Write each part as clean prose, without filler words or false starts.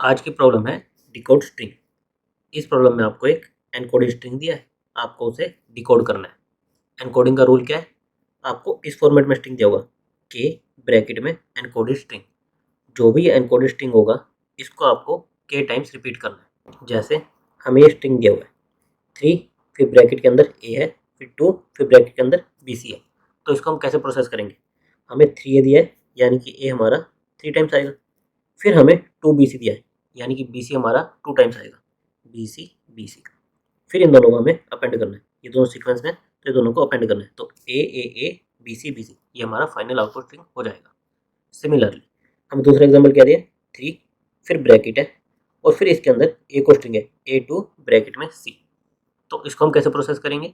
आज की प्रॉब्लम है डिकोड स्ट्रिंग। इस प्रॉब्लम में आपको एक एनकोडेड स्ट्रिंग दिया है, आपको उसे डिकोड करना है। एनकोडिंग का रूल क्या है? आपको इस फॉर्मेट में स्ट्रिंग दिया होगा के ब्रैकेट में एनकोडेड स्ट्रिंग। जो भी एनकोडेड स्ट्रिंग होगा इसको आपको के टाइम्स रिपीट करना है। जैसे हमें ये स्ट्रिंग दिया हुआ है 3, फिर ब्रैकेट के अंदर ए है, फिर 2, फिर ब्रैकेट के अंदर बी सी है। तो इसको हम कैसे प्रोसेस करेंगे? हमें 3 ए दिया है यानी कि ए हमारा 3 टाइम्स आएगा। फिर हमें 2 बी सी दिया है यानी कि बी सी हमारा 2 टाइम्स आएगा। B C B C. फिर इन दोनों को हमें अपेंड करना है, ये दोनों सीक्वेंस में, तो ये दोनों को अपेंड करना है। तो ए बी सी ये हमारा फाइनल आउटपुट स्ट्रिंग हो जाएगा। सिमिलरली हमें दूसरा एग्जाम्पल क्या दिया? 3, फिर ब्रैकेट है और फिर इसके अंदर एक और स्ट्रिंग है A2 ब्रैकेट में सी। तो इसको हम कैसे प्रोसेस करेंगे?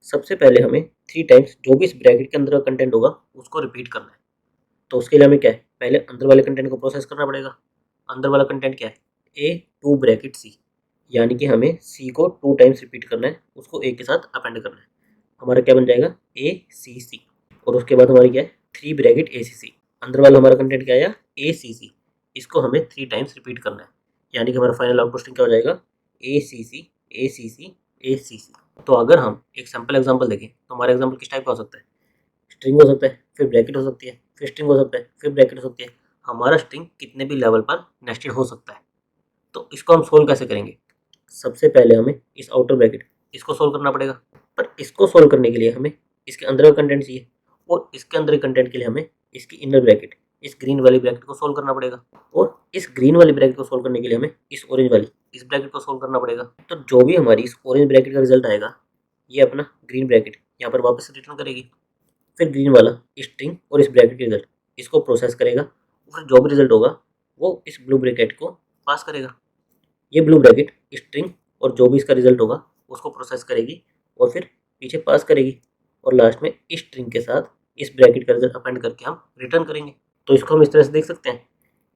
सबसे पहले हमें 3 टाइम्स जो भी इस ब्रैकेट के अंदर का कंटेंट होगा उसको रिपीट करना है। तो उसके लिए हमें क्या है, पहले अंदर वाले कंटेंट को प्रोसेस करना पड़ेगा। अंदर वाला कंटेंट क्या है? A2 ब्रैकेट सी, यानी कि हमें सी को 2 टाइम्स रिपीट करना है, उसको ए के साथ अपेंड करना है। हमारा क्या बन जाएगा? ए सी सी। और उसके बाद हमारी क्या है? 3 ब्रैकेट ए सी सी। अंदर वाला हमारा कंटेंट क्या आया? ए सी सी। इसको हमें 3 टाइम्स रिपीट करना है, यानी कि हमारा फाइनल आउटपुट स्ट्रिंग क्या हो जाएगा? ए सी सी ए सी सी ए सी सी। तो अगर हम एक सैम्पल एग्जाम्पल देखें तो हमारा एग्जाम्पल किस टाइप का हो सकता है? स्ट्रिंग हो सकता है, फिर ब्रैकेट हो सकती है, फिर स्ट्रिंग हो सकता है, फिर ब्रैकेट हो सकती है। हमारा स्ट्रिंग कितने भी लेवल पर नेस्टेड हो सकता है। तो इसको हम सोल्व कैसे करेंगे? सबसे पहले हमें इस आउटर ब्रैकेट इसको सोल्व करना पड़ेगा, पर इसको सोल्व करने के लिए हमें इसके अंदर का कंटेंट चाहिए, और इसके अंदर के कंटेंट के लिए हमें इसकी इनर ब्रैकेट, इस ग्रीन वाली ब्रैकेट को सोल्व करना पड़ेगा, और इस ग्रीन वाली ब्रैकेट को सोल्व करने के लिए हमें इस ऑरेंज वाली इस ब्रैकेट को सोल्व करना पड़ेगा। तो जो भी हमारी इस ऑरेंज ब्रैकेट का रिजल्ट आएगा ये अपना ग्रीन ब्रैकेट यहाँ पर वापस रिटर्न करेगी। फिर ग्रीन वाला स्ट्रिंग और इस ब्रैकेट के रिजल्ट इसको प्रोसेस करेगा, और जो भी रिजल्ट होगा वो इस ब्लू ब्रैकेट को पास करेगा। ये ब्लू ब्रैकेट स्ट्रिंग और जो भी इसका रिजल्ट होगा उसको प्रोसेस करेगी और फिर पीछे पास करेगी, और लास्ट में इस स्ट्रिंग के साथ इस ब्रैकेट का रिजल्ट अपेंड करके हम रिटर्न करेंगे। तो इसको हम इस तरह से देख सकते हैं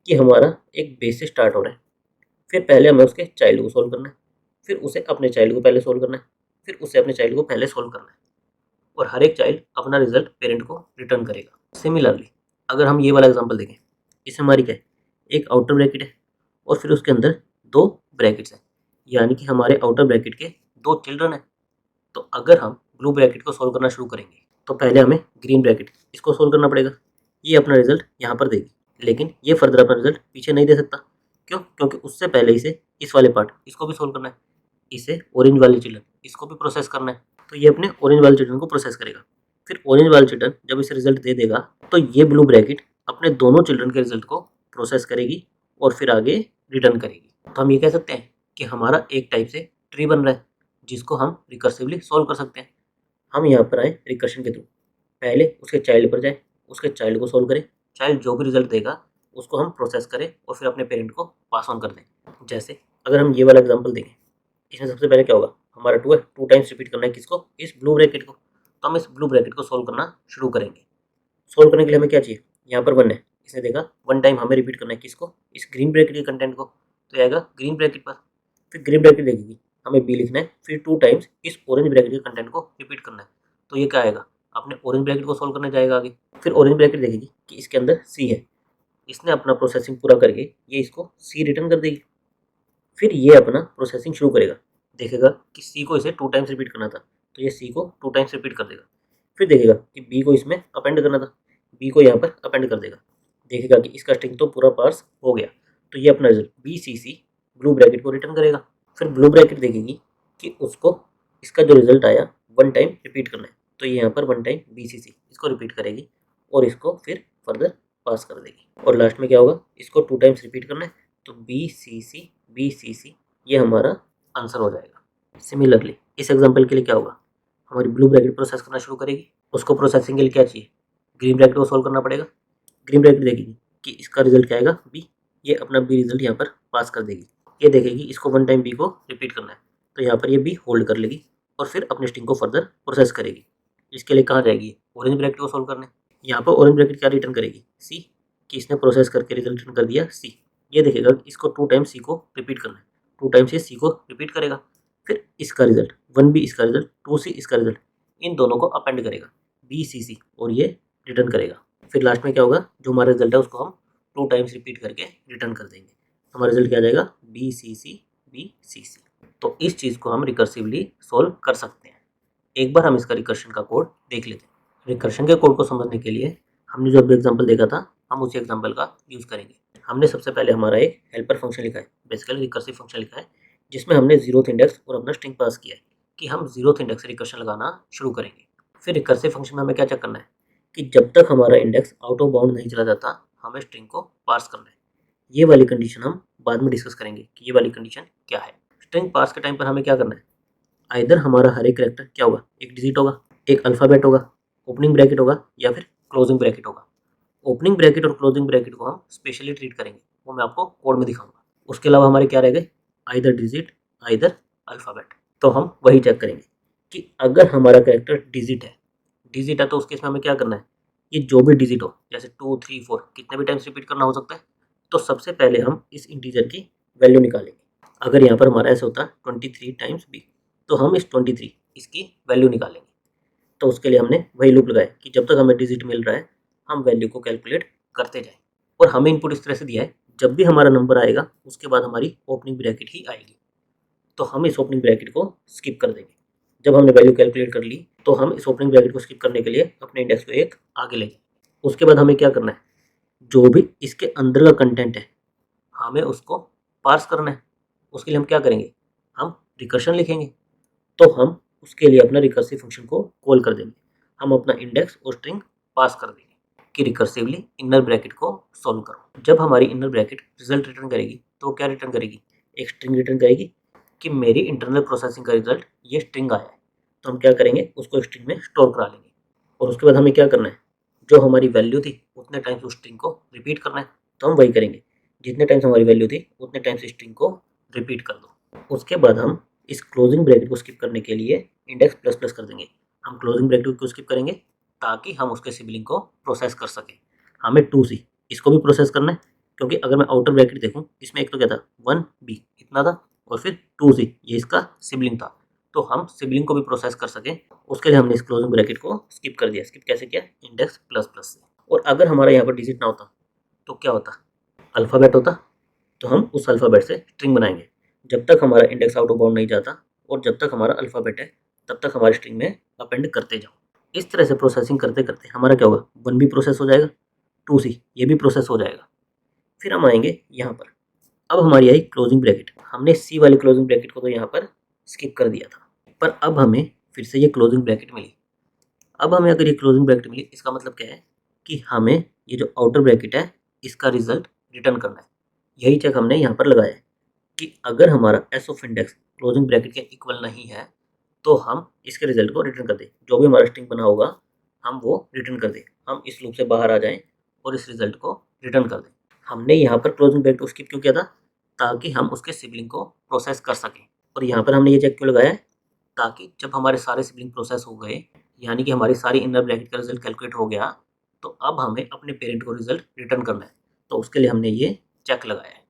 कि हमारा एक बेस से स्टार्ट हो रहा है, फिर पहले हमें उसके चाइल्ड को सोल्व करना है, फिर उसे अपने चाइल्ड को पहले सोल्व करना है, फिर उसे अपने चाइल्ड को पहले सोल्व करना है, और हर एक चाइल्ड अपना रिजल्ट पेरेंट को रिटर्न करेगा। सिमिलरली अगर हम ये वाला एग्जांपल देखें, इसमें हमारी क्या है? एक आउटर ब्रैकेट है और फिर उसके अंदर 2 ब्रैकेट्स हैं, यानी कि हमारे आउटर ब्रैकेट के 2 चिल्ड्रन हैं। तो अगर हम ब्लू ब्रैकेट को सोल्व करना शुरू करेंगे तो पहले हमें ग्रीन ब्रैकेट इसको सोल्व करना पड़ेगा। ये अपना रिजल्ट यहाँ पर देगी, लेकिन ये फर्दर अपना रिजल्ट पीछे नहीं दे सकता। क्यों? क्योंकि उससे पहले इसे इस वाले पार्ट इसको भी सोल्व करना है, इसे ऑरेंज वाले चिल्ड्रन इसको भी प्रोसेस करना है। तो ये अपने ऑरेंज वाले चिल्ड्रन को प्रोसेस करेगा। फिर ऑरेंज वाला चिल्ड्रन जब इसे रिजल्ट दे देगा तो ये ब्लू ब्रैकेट अपने दोनों चिल्ड्रन के रिजल्ट को प्रोसेस करेगी और फिर आगे रिटर्न करेगी। तो हम ये कह सकते हैं कि हमारा एक टाइप से ट्री बन रहा है जिसको हम रिकर्सिवली सोल्व कर सकते हैं। हम यहाँ पर आए रिकर्शन के थ्रू, पहले उसके चाइल्ड पर जाए, उसके चाइल्ड को सोल्व करें, चाइल्ड जो भी रिजल्ट देगा उसको हम प्रोसेस करें और फिर अपने पेरेंट को पास ऑन कर दें। जैसे अगर हम ये वाला एग्जाम्पल देखें, इसमें सबसे पहले क्या होगा? हमारा 2 है, 2 टाइम्स रिपीट करना है किसको? इस ब्लू ब्रैकेट को। तो हम इस ब्लू ब्रैकेट को सोल्व करना शुरू करेंगे। सोल्व करने के लिए हमें क्या चाहिए? यहाँ पर 1 है, इसने देखा 1 टाइम हमें रिपीट करना है किसको? इस ग्रीन ब्रैकेट के कंटेंट को। तो आएगा ग्रीन ब्रैकेट पर, फिर ग्रीन ब्रैकेट देखेगी, हमें बी लिखना है, फिर 2 टाइम्स इस ऑरेंज ब्रैकेट के कंटेंट को रिपीट करना है। तो ये क्या आएगा? अपने ऑरेंज ब्रैकेट को सोल्व करने जाएगा आगे। फिर ऑरेंज ब्रैकेट देखेगी कि इसके अंदर सी है, इसने अपना प्रोसेसिंग पूरा करके ये इसको सी रिटर्न कर देगी। फिर ये अपना प्रोसेसिंग शुरू करेगा, देखेगा कि सी को इसे 2 टाइम्स रिपीट करना था, तो ये सी को 2 टाइम्स रिपीट कर देगा। फिर देखेगा कि बी को इसमें अपेंड करना था, बी को यहाँ पर अपेंड कर देगा। देखेगा कि इसका स्ट्रिंग तो पूरा पार्स हो गया, तो ये अपना रिजल्ट बी सी सी ब्लू ब्रैकेट को रिटर्न करेगा। फिर ब्लू ब्रैकेट देखेगी कि उसको इसका जो रिजल्ट आया 1 टाइम रिपीट करना है, तो ये यहाँ पर 1 टाइम बी सी सी इसको रिपीट करेगी और इसको फिर फर्दर पास कर देगी। और लास्ट में क्या होगा? इसको 2 टाइम्स रिपीट करना है, तो बी सी सी ये हमारा आंसर हो जाएगा। सिमिलरली इस एग्जांपल के लिए क्या होगा? हमारी ब्लू ब्रैकेट प्रोसेस करना शुरू करेगी, उसको प्रोसेसिंग के लिए क्या चाहिए? ग्रीन ब्रैकेट को सोल्व करना पड़ेगा। ग्रीन ब्रैकेट देखेगी कि इसका रिजल्ट क्या आएगा? बी। ये अपना बी रिजल्ट यहाँ पर पास कर देगी। ये देखेगी इसको 1 टाइम बी को रिपीट करना है, तो यहाँ पर ये बी होल्ड कर लेगी और फिर अपने स्ट्रिंग को फर्दर प्रोसेस करेगी। इसके लिए कहाँ जाएगी? ऑरेंज ब्रैकेट को सोल्व करने। यहाँ पर ऑरेंज ब्रैकेट क्या रिटर्न करेगी? सी, कि इसने प्रोसेस करके रिजल्ट रिटर्न कर दिया सी। ये देखेगा कि इसको 2 टाइम सी को रिपीट करना है, 2 टाइम्स ये सी को रिपीट करेगा। फिर इसका रिजल्ट 1 बी इसका रिजल्ट 2 सी इसका रिजल्ट, इन दोनों को अपेंड करेगा बी सी सी, और ये रिटर्न करेगा। फिर लास्ट में क्या होगा? जो हमारा रिजल्ट है उसको हम 2 टाइम्स रिपीट करके रिटर्न कर देंगे। हमारा रिजल्ट क्या आ जाएगा, BCC। तो इस चीज़ को हम रिकर्सिवली सोल्व कर सकते हैं। एक बार हम इसका रिकर्शन का कोड देख लेते हैं। रिकर्शन के कोड को समझने के लिए हमने जो अभी एग्जांपल देखा था, हम उसी एग्जांपल का यूज़ करेंगे। हमने सबसे पहले हमारा एक हेल्पर फंक्शन लिखा है, बेसिकली रिकर्सिव फंक्शन लिखा है, जिसमें हमने जीरोथ इंडेक्स और अपना स्ट्रिंग पास किया है कि हम जीरोथ इंडेक्स से रिकर्शन लगाना शुरू करेंगे। फिर रिकर्सिव फंक्शन में हमें क्या चेक करना है कि जब तक हमारा इंडेक्स आउट ऑफ बाउंड नहीं चला जाता, हमें स्ट्रिंग को पार्स करना है। ये वाली कंडीशन हम बाद में डिस्कस करेंगे कि ये वाली कंडीशन क्या है। स्ट्रिंग पार्स के टाइम पर हमें क्या करना है, आइदर हमारा हर एक कैरेक्टर क्या होगा, एक डिजिट होगा, एक अल्फ़ाबेट होगा, ओपनिंग ब्रैकेट होगा या फिर क्लोजिंग ब्रैकेट होगा। ओपनिंग ब्रैकेट और क्लोजिंग ब्रैकेट को हम स्पेशली ट्रीट करेंगे, वो मैं आपको कोड में दिखाऊंगा। उसके अलावा हमारे क्या रह गए, आइदर डिजिट, आइदर अल्फ़ाबेट। तो हम वही चेक करेंगे कि अगर हमारा कैरेक्टर डिजिट है तो उस केस में हमें क्या करना है, ये जो भी डिजिट हो, जैसे 2, 3, 4 कितने भी टाइम्स रिपीट करना हो सकता है, तो सबसे पहले हम इस इंटीजर की वैल्यू निकालेंगे। अगर यहाँ पर हमारा ऐसा होता 23 टाइम्स बी, तो हम इस 23 इसकी वैल्यू निकालेंगे। तो उसके लिए हमने वही लूप लगाया कि जब तक हमें डिजिट मिल रहा है हम वैल्यू को कैलकुलेट करते जाएं। और हमें इनपुट इस तरह से दिया है, जब भी हमारा नंबर आएगा उसके बाद हमारी ओपनिंग ब्रैकेट ही आएगी, तो हम इस ओपनिंग ब्रैकेट को स्किप कर देंगे। जब हमने वैल्यू कैलकुलेट कर ली तो हम इस ओपनिंग ब्रैकेट को स्किप करने के लिए अपने इंडेक्स को एक आगे ले जाएंगे। उसके बाद हमें क्या करना है, जो भी इसके अंदर का कंटेंट है हमें उसको पार्स करना है। उसके लिए हम क्या करेंगे, हम रिकर्शन लिखेंगे। तो हम उसके लिए अपना रिकर्सिव फंक्शन को कॉल कर देंगे। हम अपना इंडेक्स और स्ट्रिंग पास कर देंगे कि रिकर्सिवली इनर ब्रैकेट को सॉल्व करो। जब हमारी इनर ब्रैकेट रिजल्ट रिटर्न करेगी तो क्या रिटर्न करेगी, एक स्ट्रिंग रिटर्न करेगी कि मेरी इंटरनल प्रोसेसिंग का रिजल्ट ये स्ट्रिंग आया है। तो हम क्या करेंगे, उसको स्ट्रिंग में स्टोर करा लेंगे। और उसके बाद हमें क्या करना है, जो हमारी वैल्यू थी उतने टाइम्स उस स्ट्रिंग को रिपीट करना है। तो हम वही करेंगे, जितने टाइम्स हमारी वैल्यू थी उतने टाइम्स स्ट्रिंग को रिपीट कर दो। उसके बाद हम इस क्लोजिंग ब्रैकेट को स्किप करने के लिए इंडेक्स प्लस प्लस कर देंगे। हम क्लोजिंग ब्रैकेट को स्किप करेंगे ताकि हम उसके सिबलिंग को प्रोसेस कर सकें। हमें 2C इसको भी प्रोसेस करना है, क्योंकि अगर मैं आउटर ब्रैकेट देखूं इसमें एक तो क्या था 1B इतना था और फिर 2C ये इसका सिबलिंग था, तो हम सिबलिंग को भी प्रोसेस कर सकें उसके लिए हमने इस क्लोजिंग ब्रैकेट को स्किप कर दिया। स्किप कैसे किया, इंडेक्स प्लस प्लस से। और अगर हमारा यहाँ पर डिजिट ना होता तो क्या होता, अल्फ़ाबेट होता, तो हम उस अल्फ़ाबेट से स्ट्रिंग बनाएंगे। जब तक हमारा इंडेक्स आउट ऑफ बाउंड नहीं जाता और जब तक हमारा अल्फ़ाबेट है तब तक हमारी स्ट्रिंग में अपेंड करते जाओ। इस तरह से प्रोसेसिंग करते करते हमारा क्या होगा, 1 भी प्रोसेस हो जाएगा, 2C ये भी प्रोसेस हो जाएगा। फिर हम आएंगे यहाँ पर, अब हमारी आई क्लोजिंग ब्रैकेट। हमने C वाली क्लोजिंग ब्रैकेट को तो यहाँ पर स्किप कर दिया था, पर अब हमें फिर से ये क्लोजिंग ब्रैकेट मिली। अब हमें अगर ये क्लोजिंग ब्रैकेट मिली इसका मतलब क्या है कि हमें ये जो आउटर ब्रैकेट है इसका रिजल्ट रिटर्न करना है। यही चेक हमने यहाँ पर लगाया है कि अगर हमारा S of index closing bracket के इक्वल नहीं है तो हम इसके रिजल्ट को रिटर्न कर दें। जो भी हमारा स्ट्रिंग बना होगा हम वो रिटर्न कर दें, हम इस लूप से बाहर आ जाएं और इस रिजल्ट को रिटर्न कर दें। हमने यहाँ पर क्लोजिंग ब्रैकेट को स्किप क्यों किया था, ताकि हम उसके सिबलिंग को प्रोसेस कर सकें। और यहाँ पर हमने ये चेक क्यों लगाया है, ताकि जब हमारे सारे सिबलिंग प्रोसेस हो गए, यानी कि हमारी सारी इनर ब्रैकेट का रिजल्ट कैलकुलेट हो गया, तो अब हमें अपने पेरेंट को रिजल्ट रिटर्न करना है। तो उसके लिए हमने ये चेक लगाया है।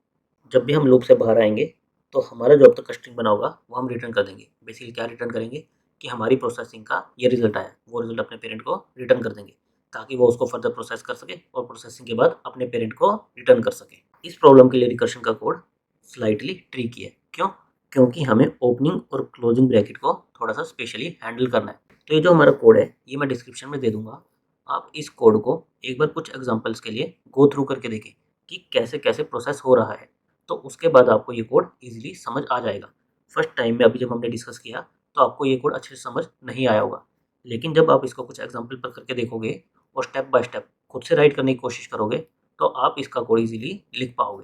जब भी हम लूप से बाहर आएंगे तो हमारा जो अब तक का स्ट्रिंग बना होगा वो हम रिटर्न कर देंगे। बेसिकली क्या रिटर्न करेंगे कि हमारी प्रोसेसिंग का ये रिजल्ट आया, वो रिजल्ट अपने पेरेंट को रिटर्न कर देंगे ताकि वो उसको फर्दर प्रोसेस कर सके और प्रोसेसिंग के बाद अपने पेरेंट को रिटर्न कर सके। इस प्रॉब्लम के लिए रिकर्शन का कोड स्लाइटली ट्रिकी है। क्यों, क्योंकि हमें ओपनिंग और क्लोजिंग ब्रैकेट को थोड़ा सा स्पेशली हैंडल करना है। तो ये जो हमारा कोड है ये मैं डिस्क्रिप्शन में दे दूंगा, आप इस कोड को एक बार कुछ एग्जाम्पल्स के लिए गो थ्रू करके देखें कि कैसे कैसे प्रोसेस हो रहा है। तो उसके बाद आपको ये कोड ईजिली समझ आ जाएगा। फर्स्ट टाइम में अभी जब हमने डिस्कस किया तो आपको ये कोड अच्छे से समझ नहीं आया होगा, लेकिन जब आप इसको कुछ एग्जाम्पल पर करके देखोगे और स्टेप बाय स्टेप खुद से राइट करने की कोशिश करोगे तो आप इसका कोड ईजिली लिख पाओगे।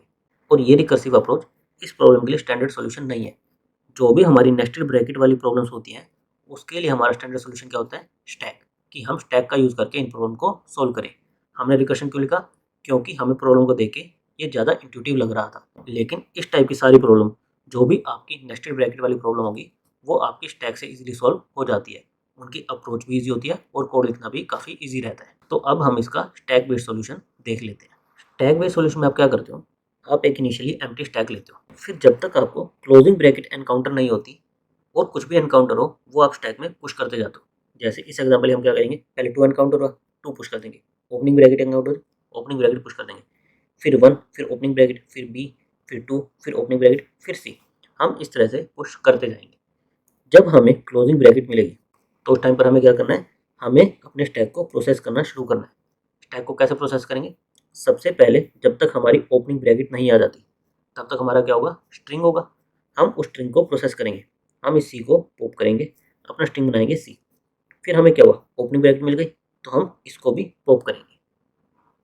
और ये रिकर्सिव अप्रोच इस प्रॉब्लम के लिए स्टैंडर्ड सॉल्यूशन नहीं है। जो भी हमारी नेस्टेड ब्रैकेट वाली प्रॉब्लम्स होती हैं उसके लिए हमारा स्टैंडर्ड सॉल्यूशन क्या होता है, स्टैक, कि हम स्टैक का यूज़ करके इन प्रॉब्लम को सोल्व करें। हमने रिकर्शन क्यों लिखा, क्योंकि हमें प्रॉब्लम को देख के ये ज़्यादा इंट्यूटिव लग रहा था। लेकिन इस टाइप की सारी प्रॉब्लम जो भी आपकी नेस्टेड ब्रैकेट वाली प्रॉब्लम होगी वो आपकी स्टैक से इजीली सॉल्व हो जाती है। उनकी अप्रोच भी ईजी होती है और कोड लिखना भी काफ़ी ईजी रहता है। तो अब हम इसका स्टैक बेस्ड सॉल्यूशन देख लेते हैं। स्टैक बेस्ड सॉल्यूशन में आप क्या करते हो, आप एक इनिशियली एम्प्टी स्टैक लेते हो, फिर जब तक आपको क्लोजिंग ब्रैकेट एनकाउंटर नहीं होती और कुछ भी एनकाउंटर हो वो आप स्टैक में पुश करते जाते हो। जैसे इस एग्जांपल में हम क्या करेंगे, पहले 2 एनकाउंटर हुआ, 2 पुश कर देंगे, opening bracket encounter, opening bracket push कर देंगे, फिर 1, फिर ओपनिंग ब्रैकेट, फिर बी, फिर 2, फिर ओपनिंग ब्रैकेट, फिर C। हम इस तरह से पुश करते जाएंगे। जब हमें क्लोजिंग ब्रैकेट मिलेगी तो उस टाइम पर हमें क्या करना है, हमें अपने स्टैक को प्रोसेस करना शुरू करना है। स्टैक को कैसे प्रोसेस करेंगे? सबसे पहले जब तक हमारी ओपनिंग ब्रैकेट नहीं आ जाती तब तक हमारा क्या होगा, स्ट्रिंग होगा। हम उस स्ट्रिंग को प्रोसेस करेंगे। हम इस C को पॉप करेंगे, अपना स्ट्रिंग बनाएंगे C। फिर हमें क्या हुआ, ओपनिंग ब्रैकेट मिल गई तो हम इसको भी पॉप करेंगे।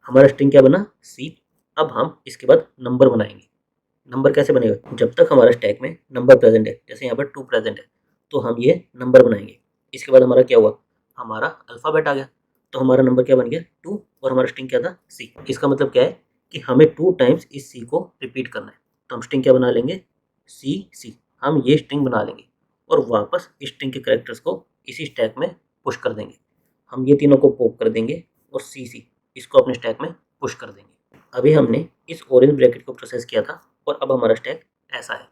हमारा स्ट्रिंग क्या बना, C। अब हम इसके बाद नंबर बनाएंगे। नंबर कैसे बनेगा, जब तक हमारा स्टैक में नंबर प्रेजेंट है, जैसे यहाँ पर 2 प्रेजेंट है तो हम ये नंबर बनाएंगे। इसके बाद हमारा क्या हुआ, हमारा अल्फ़ाबेट आ गया तो हमारा नंबर क्या बन गया 2 और हमारा स्ट्रिंग क्या था C। इसका मतलब क्या है कि हमें 2 टाइम्स इस C को रिपीट करना है। तो हम स्ट्रिंग क्या बना लेंगे, C। हम ये स्ट्रिंग बना लेंगे और वापस इस स्ट्रिंग के कैरेक्टर्स को इसी स्टैक में पुश कर देंगे। हम ये तीनों को पॉप कर देंगे और C इसको अपने स्टैक में पुश कर देंगे। अभी हमने इस ऑरेंज ब्रैकेट को प्रोसेस किया था और अब हमारा स्टैक ऐसा है।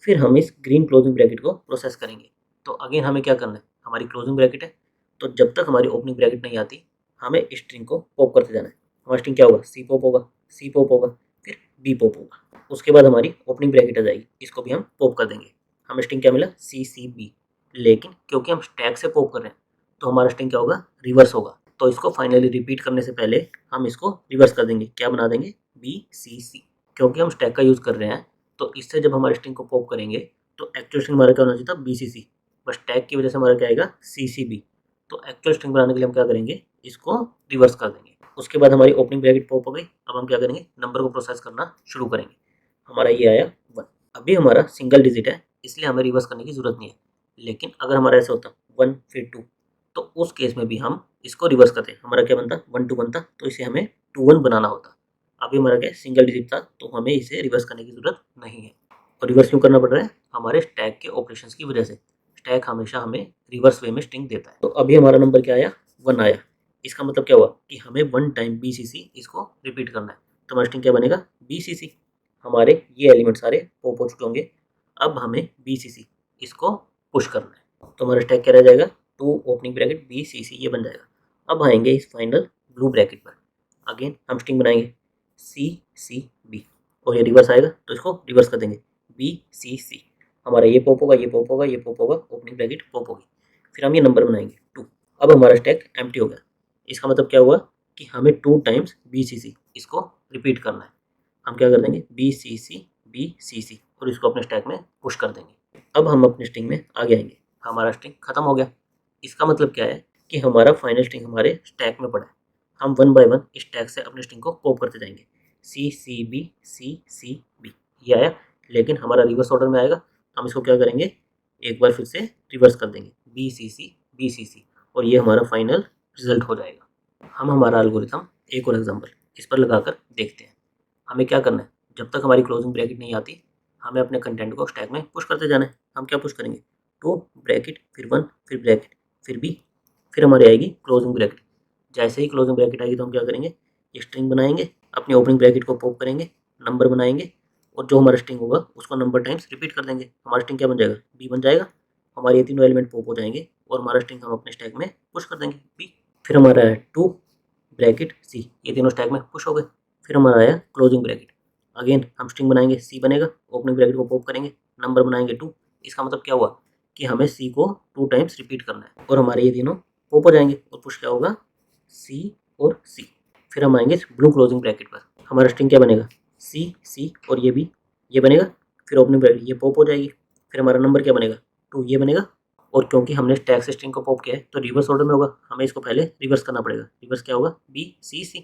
फिर हम इस ग्रीन क्लोजिंग ब्रैकेट को प्रोसेस करेंगे। तो अगेन हमें क्या करना है, हमारी क्लोजिंग ब्रैकेट है तो जब तक हमारी ओपनिंग ब्रैकेट नहीं आती हमें इस स्ट्रिंग को पॉप करते जाना है। हमारा स्ट्रिंग क्या होगा, C पॉप होगा, C पॉप होगा, फिर B पॉप होगा। उसके बाद हमारी ओपनिंग ब्रैकेट आ जाएगी, इसको भी हम पॉप कर देंगे। हमें स्ट्रिंग क्या मिला, CB। लेकिन क्योंकि हम स्टैक से पॉप कर रहे हैं तो हमारा स्ट्रिंग क्या होगा, रिवर्स होगा। तो इसको फाइनली रिपीट करने से पहले हम इसको रिवर्स कर देंगे। क्या बना देंगे, BCC। क्योंकि हम स्टैक का यूज़ कर रहे हैं तो इससे जब हमारे स्ट्रिंग को पॉप करेंगे तो एक्चुअल स्ट्रिंग हमारा क्या होना चाहिए था, BCC। बस टैग की वजह से हमारा क्या आएगा, CCB। तो एक्चुअल स्ट्रिंग बनाने के लिए हम क्या करेंगे, इसको रिवर्स कर देंगे। उसके बाद हमारी ओपनिंग ब्रैकेट पॉप हो गई। अब हम क्या करेंगे, नंबर को प्रोसेस करना शुरू करेंगे। हमारा ये आया 1। अभी हमारा सिंगल डिजिट है इसलिए हमें रिवर्स करने की जरूरत नहीं है। लेकिन अगर हमारा ऐसा होता 1 फिर 2 तो उस केस में भी हम इसको रिवर्स करते। हमारा क्या बनता, 1 2 बनता तो इसे हमें 2 1 बनाना होता। अभी हमारा क्या सिंगल डिजिट था तो हमें इसे रिवर्स करने की जरूरत नहीं है। और रिवर्स क्यों करना पड़ रहा है, हमारे स्टैक के ऑपरेशंस की वजह से। स्टैक हमेशा हमें रिवर्स वे में स्ट्रिंग देता है। तो अभी हमारा नंबर क्या आया, 1 आया। इसका मतलब क्या हुआ कि हमें 1 टाइम BCC इसको रिपीट करना है। तो हमारा स्ट्रिंग क्या बनेगा, BCC। हमारे ये एलिमेंट सारे पॉप हो चुके होंगे। अब हमें BCC इसको पुश करना है। तो हमारा स्टैक क्या रह जाएगा, 2 ओपनिंग ब्रैकेट BCC ये बन जाएगा। अब आएंगे इस फाइनल ब्लू ब्रैकेट पर। अगेन हम स्ट्रिंग बनाएंगे CCB और ये रिवर्स आएगा तो इसको रिवर्स कर देंगे BCC। हमारा ये पॉप होगा, ये पॉप होगा, ये पॉप होगा, ओपनिंग ब्रैकेट पॉप होगी। फिर हम ये नंबर बनाएंगे 2। अब हमारा स्टैक एम्प्टी हो गया। इसका मतलब क्या हुआ कि हमें 2 टाइम्स BCC इसको रिपीट करना है। हम क्या कर देंगे, BCC और इसको अपने स्टैक में पुश कर देंगे। अब हम अपने स्ट्रिंग में आगे आएंगे। हमारा स्ट्रिंग खत्म हो गया। इसका मतलब क्या है कि हमारा फाइनल स्ट्रिंग हमारे स्टैक में पड़ा है। हम 1 बाय 1 स्टैक से अपने स्ट्रिंग को पॉप करते जाएंगे। CCB ये आया, लेकिन हमारा रिवर्स ऑर्डर में आएगा। हम इसको क्या करेंगे, एक बार फिर से रिवर्स कर देंगे BCC और ये हमारा फाइनल रिजल्ट हो जाएगा। हम हमारा एल्गोरिथम एक और एग्जांपल इस पर लगाकर देखते हैं। हमें क्या करना है, जब तक हमारी क्लोजिंग ब्रैकेट नहीं आती हमें अपने कंटेंट को स्टैक में पुश करते जाना है। हम क्या पुश करेंगे, 2 ब्रैकेट फिर 1 फिर ब्रैकेट फिर B, फिर हमारी आएगी क्लोजिंग ब्रैकेट। जैसे ही क्लोजिंग ब्रैकेट आएगी तो हम क्या करेंगे, स्ट्रिंग बनाएंगे, अपनी ओपनिंग ब्रैकेट को पॉप करेंगे, नंबर बनाएंगे और जो हमारा स्ट्रिंग होगा उसको नंबर टाइम्स रिपीट कर देंगे। हमारा स्ट्रिंग क्या बन जाएगा, B बन जाएगा। हमारे ये तीनों एलिमेंट पॉप हो जाएंगे और हमारा स्ट्रिंग हम अपने स्टैक में पुश कर देंगे B। फिर हमारा है 2 ब्रैकेट C, ये तीनों स्टैक में पुश हो गए। फिर हमारा आया क्लोजिंग ब्रैकेट। अगेन हम स्ट्रिंग बनाएंगे, C बनेगा, ओपनिंग ब्रैकेट को पॉप करेंगे, नंबर बनाएंगे 2। इसका मतलब क्या हुआ कि हमें C को 2 टाइम्स रिपीट करना है और हमारे ये तीनों पॉप हो जाएंगे और पुश क्या होगा, C और C। फिर हम आएंगे ब्लू क्लोजिंग ब्रैकेट पर। हमारा स्ट्रिंग क्या बनेगा, C और ये भी ये बनेगा। फिर ओपनिंग ब्रैकेट ये पॉप हो जाएगी। फिर हमारा नंबर क्या बनेगा, 2 ये बनेगा। और क्योंकि हमने स्टैक से स्ट्रिंग को पॉप किया है तो रिवर्स ऑर्डर में होगा, हमें इसको पहले रिवर्स करना पड़ेगा। रिवर्स क्या होगा, BCC।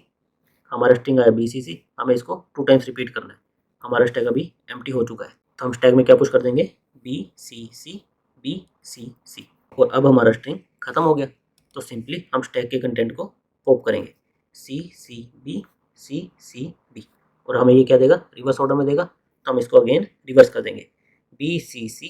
हमारा स्ट्रिंग आया BCC, हमें इसको 2 टाइम्स रिपीट करना है। हमारा स्टैक अभी एम्प्टी हो चुका है तो हम स्टैक में क्या पुश कर देंगे, BCC। और अब हमारा स्ट्रिंग खत्म हो गया तो सिंपली हम स्टैक के कंटेंट को पॉप करेंगे CCB और हमें ये क्या देगा, रिवर्स ऑर्डर में देगा। तो हम इसको अगेन रिवर्स कर देंगे BCC।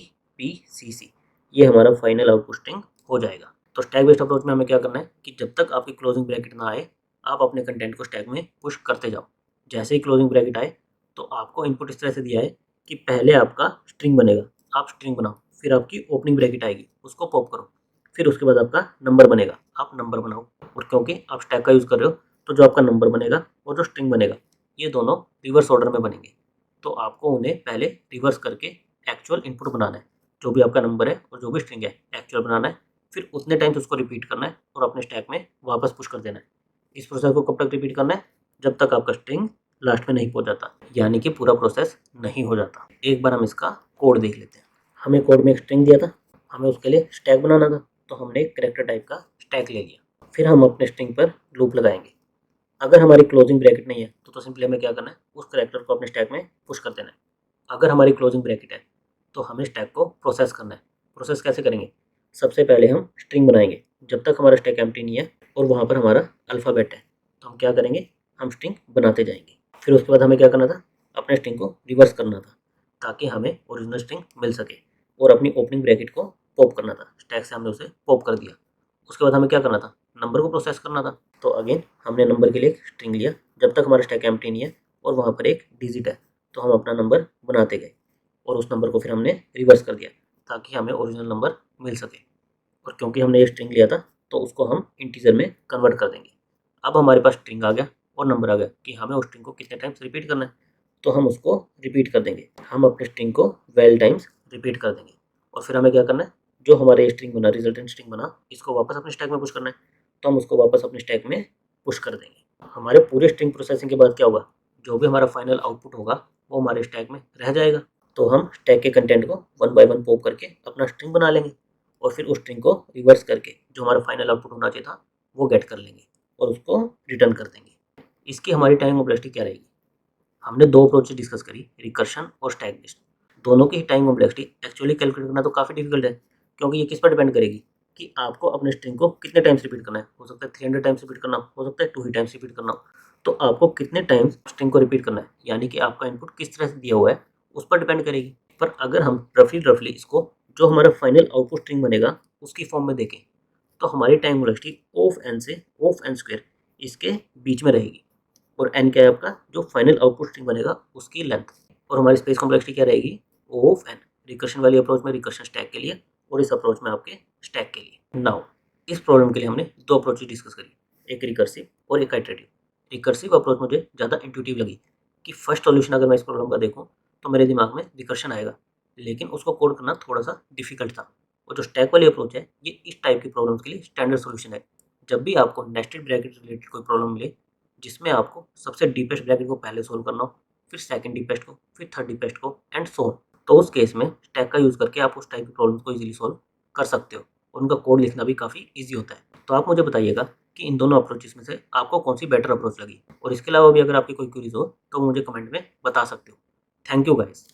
ये हमारा फाइनल आउटपुट स्ट्रिंग हो जाएगा। तो स्टैक बेस्ड अप्रोच में हमें क्या करना है कि जब तक आपकी क्लोजिंग ब्रैकेट ना आए आप अपने कंटेंट को स्टैक में पुश करते जाओ। जैसे ही क्लोजिंग ब्रैकेट आए तो आपको इनपुट इस तरह से दिया है कि पहले आपका स्ट्रिंग बनेगा, आप स्ट्रिंग बनाओ, फिर आपकी ओपनिंग ब्रैकेट आएगी उसको पॉप करो, फिर उसके बाद आपका नंबर बनेगा, आप नंबर बनाओ। और क्योंकि आप स्टैक का यूज़ कर रहे हो तो जो आपका नंबर बनेगा और जो स्ट्रिंग बनेगा ये दोनों रिवर्स ऑर्डर में बनेंगे। तो आपको उन्हें पहले रिवर्स करके एक्चुअल इनपुट बनाना है। जो भी आपका नंबर है और जो भी स्ट्रिंग है एक्चुअल बनाना है, फिर उतने टाइम्स उसको रिपीट करना है और अपने स्टैक में वापस पुश कर देना है। इस प्रोसेस को कब तक रिपीट करना है? जब तक आपका स्ट्रिंग लास्ट में नहीं पहुंच जाता, यानी कि पूरा प्रोसेस नहीं हो जाता। एक बार हम इसका कोड देख लेते हैं। हमें कोड में एक स्ट्रिंग दिया था, हमें उसके लिए स्टैक बनाना था, तो हमने एक कैरेक्टर टाइप का स्टैक ले लिया। फिर हम अपने स्ट्रिंग पर लूप लगाएंगे। अगर हमारी क्लोजिंग ब्रैकेट नहीं है तो सिंपली हमें क्या करना है, उस कैरेक्टर को अपने स्टैक में पुश कर देना है। अगर हमारी क्लोजिंग ब्रैकेट है तो हमें स्टैक को प्रोसेस करना है। प्रोसेस कैसे करेंगे? सबसे पहले हम स्ट्रिंग बनाएंगे। जब तक हमारा स्टैक एम्प्टी नहीं है और वहाँ पर हमारा अल्फ़ाबेट है, तो हम क्या करेंगे, हम स्ट्रिंग बनाते जाएंगे। फिर उसके बाद हमें क्या करना था, अपने स्ट्रिंग को रिवर्स करना था ताकि हमें ओरिजिनल स्ट्रिंग मिल सके, और अपनी ओपनिंग ब्रैकेट को पॉप करना था। स्टैक से हमने उसे पॉप कर दिया। उसके बाद हमें क्या करना था, नंबर को प्रोसेस करना था। तो अगेन हमने नंबर के लिए एक स्ट्रिंग लिया। जब तक हमारा स्टैक एम्प्टी नहीं है और वहाँ पर एक डिजिट है, तो हम अपना नंबर बनाते गए और उस नंबर को फिर हमने रिवर्स कर दिया ताकि हमें ओरिजिनल नंबर मिल सके। और क्योंकि हमने ये स्ट्रिंग लिया था तो उसको हम इंटीजर में कन्वर्ट कर देंगे। अब हमारे पास स्ट्रिंग आ गया और नंबर आ गया कि हमें उस स्ट्रिंग को कितने टाइम्स रिपीट करना है, तो हम उसको रिपीट कर देंगे। हम अपने स्ट्रिंग को 12 टाइम्स रिपीट कर देंगे। और फिर हमें क्या करना है, जो हमारे स्ट्रिंग बना, रिजल्टेंट स्ट्रिंग बना, इसको वापस अपने स्टैक में पुश करना है। तो हम उसको वापस अपने स्टैक में पुश कर देंगे। हमारे पूरे स्ट्रिंग प्रोसेसिंग के बाद क्या होगा, जो भी हमारा फाइनल आउटपुट होगा वो हमारे स्टैक में रह जाएगा। तो हम स्टैक के कंटेंट को वन बाय वन पॉप करके अपना स्ट्रिंग बना लेंगे और फिर उस स्ट्रिंग को रिवर्स करके जो हमारा फाइनल आउटपुट होना चाहिए था वो गेट कर लेंगे और उसको रिटर्न कर देंगे। इसकी हमारी टाइम कॉम्प्लेक्सिटी क्या रहेगी? हमने दो अप्रोच डिस्कस करी, रिकर्शन और स्टैक बेस्ड। दोनों की टाइम कॉम्प्लेक्सिटी एक्चुअली कैलकुलेट करना तो काफ़ी डिफिकल्ट है, क्योंकि ये किस पर डिपेंड करेगी कि आपको अपने स्ट्रिंग को कितने टाइम्स रिपीट करना है। हो सकता है 300 टाइम्स रिपीट करना हो सकता है 2 ही टाइम्स रिपीट करना हो। तो आपको कितने टाइम्स स्ट्रिंग को रिपीट करना है, यानी कि आपका इनपुट किस तरह से दिया हुआ है, उस पर डिपेंड करेगी। पर अगर हम रफली इसको जो हमारा फाइनल आउटपुट स्ट्रिंग बनेगा उसकी फॉर्म में देखें, तो हमारी टाइम कॉम्प्लेक्सिटी ऑफ एन से ऑफ एन स्क्वायर इसके बीच में रहेगी। और एन क्या है आपका, जो फाइनल आउटपुट स्ट्रिंग बनेगा उसकी लेंथ। और हमारी स्पेस कॉम्प्लेक्सिटी क्या रहेगी, ओ ऑफ एन। रिकर्शन वाली अप्रोच में रिकर्शन स्टैक के लिए और इस अप्रोच में आपके स्टैक के लिए। नाउ इस प्रॉब्लम के लिए हमने दो अप्रोच डिस्कस करी, एक रिकर्सिव और एक आइटरेटिव। रिकर्सिव अप्रोच मुझे ज़्यादा इंट्यूटिव लगी कि फर्स्ट सॉल्यूशन अगर मैं इस प्रॉब्लम का देखूँ तो मेरे दिमाग में रिकर्शन आएगा, लेकिन उसको कोड करना थोड़ा सा डिफिकल्ट था। और जो स्टैक वाली अप्रोच है ये इस टाइप की प्रॉब्लम्स के लिए स्टैंडर्ड सॉल्यूशन है। जब भी आपको नेस्टेड ब्रैकेट रिलेटेड कोई प्रॉब्लम मिले जिसमें आपको सबसे डीपेस्ट ब्रैकेट को पहले सोल्व करना हो, फिर सेकंड डीपेस्ट को, फिर थर्ड डीपेस्ट को एंड सो ऑन, तो उस केस में स्टैक का यूज़ करके आप उस टाइप की प्रॉब्लम्स को इजीली सोल्व कर सकते हो और उनका कोड लिखना भी काफ़ी ईजी होता है। तो आप मुझे बताइएगा कि इन दोनों अप्रोचेस में से आपको कौन सी बेटर अप्रोच लगी, और इसके अलावा भी अगर आपकी कोई क्वेरीज हो तो मुझे कमेंट में बता सकते हो। Thank you guys.